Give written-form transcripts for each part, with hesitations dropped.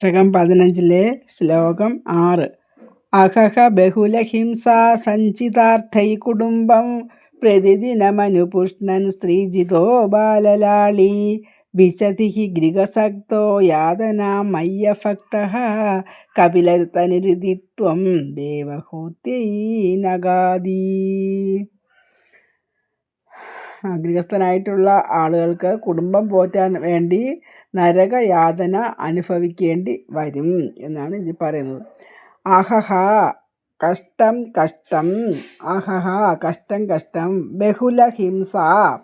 ദശകം 15 ശ്ലോകം 6. അഹഹ ബഹുലഹിംസാ സഞ്ചിതാർത്ഥൈ കുടുംബം പ്രതിദിനമനുപുഷ്ണൻ സ്ത്രീജിതോ ബാലലാളി വിശതി ഗൃഹസക്തോ യാതനാമയ്യഭക്തഃ കപിലതനുരിതിത്വം ദേവഹൂത്യൈ നഗാദി. ഗൃഹസ്ഥനായിട്ടുള്ള ആളുകൾക്ക് കുടുംബം പോറ്റാൻ വേണ്ടി നരകയാതന അനുഭവിക്കേണ്ടി വരും എന്നാണ് ഇത് പറയുന്നത്. അഹഹ കഷ്ടം കഷ്ടം, അഹഹ കഷ്ടം കഷ്ടം, ബഹുല ഹിംസ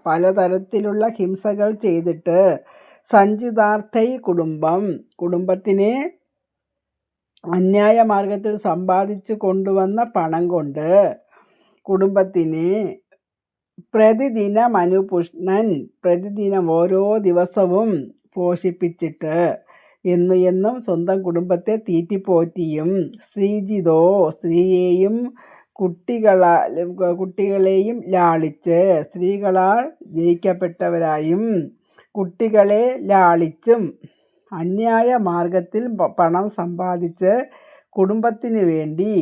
പലതരത്തിലുള്ള ഹിംസകൾ ചെയ്തിട്ട്, സഞ്ചിതാർത്ഥൈ കുടുംബം കുടുംബത്തിനെ അന്യായ മാർഗത്തിൽ സമ്പാദിച്ചു കൊണ്ടുവന്ന പണം കൊണ്ട് കുടുംബത്തിനെ പ്രതിദിനമനുപുഷ്ണൻ പ്രതിദിനം ഓരോ ദിവസവും പോഷിപ്പിച്ചിട്ട് എന്നും സ്വന്തം കുടുംബത്തെ തീറ്റിപ്പോറ്റിയും, സ്ത്രീജിതോ സ്ത്രീയെയും കുട്ടികളെയും ലാളിച്ച്, സ്ത്രീകളാൽ ജയിക്കപ്പെട്ടവരായും കുട്ടികളെ ലാളിച്ചും അന്യായ മാർഗത്തിൽ പണം സമ്പാദിച്ച് കുടുംബത്തിന് വേണ്ടി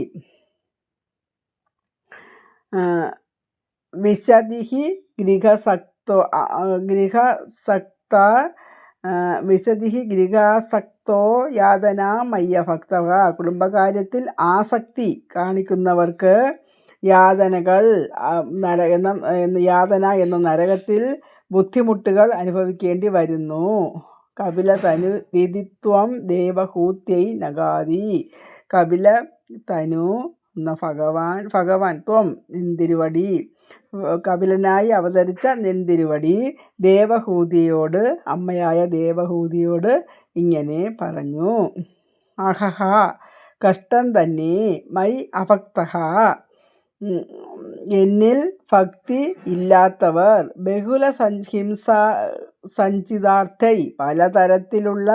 വിശതിഹി ഗൃഹാസക്തോ യാതനാമയ്യഭക്തഃ കുടുംബകാര്യത്തിൽ ആസക്തി കാണിക്കുന്നവർക്ക് യാതനകൾ യാതന എന്ന നരകത്തിൽ ബുദ്ധിമുട്ടുകൾ അനുഭവിക്കേണ്ടി വരുന്നു. കപിലതനു രിതിത്വം ദേവഹൂത്യൈ നഗാദി. കപില തനു എന്ന ഭഗവാൻ ത്വം നിന്തിരുവടി, കപിലനായി അവതരിച്ച നിന്തിരുവടി ദേവഹൂതിയോട്, അമ്മയായ ദേവഹൂതിയോട് ഇങ്ങനെ പറഞ്ഞു. അഹഹ കഷ്ടം തന്നെ, മൈ അഭക്തഃ എന്നിൽ ഭക്തി ഇല്ലാത്തവർ, ബഹുല സഞ്ചിതാർത്ഥൈ പലതരത്തിലുള്ള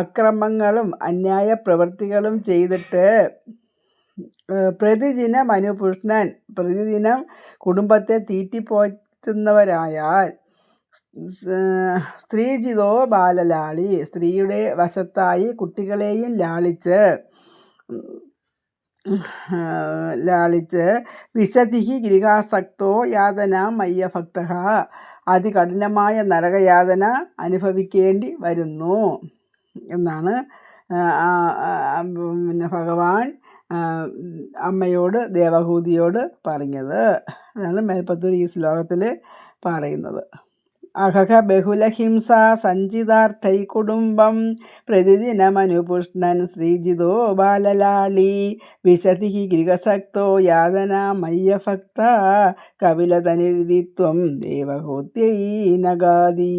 അക്രമങ്ങളും അന്യായ പ്രവൃത്തികളും ചെയ്തിട്ട്, പ്രതിദിനമനുപുഷ്ണൻ പ്രതിദിനം കുടുംബത്തെ തീറ്റിപ്പോറ്റുന്നവരായാൽ, സ്ത്രീജിതോ ബാലലാളി സ്ത്രീയുടെ വശത്തായി കുട്ടികളെയും ലാളിച്ച് വിശതിഹി ഗൃഹാസക്തോ യാതനാമയ്യഭക്തഃ അതികഠിനമായ നരകയാതന അനുഭവിക്കേണ്ടി വരുന്നു എന്നാണ് ഭഗവാൻ അമ്മയോട് ദേവഹൂതിയോട് പറഞ്ഞത്. അതാണ് മേൽപ്പത്തൂർ ഈ ശ്ലോകത്തിൽ പറയുന്നത്. അഹഹ ബഹുലഹിംസ സഞ്ചിതാർത്ഥൈ കുടുംബം പ്രതിദിനമനുപുഷ്ണൻ ശ്രീജിതോ ബാലലാളി വിശതി ഗൃഹസക്തോ യാതനാമയ്യഭക്ത കപിലതനുരിതിത്വം ദേവഹൂത്യൈ നഗാദി.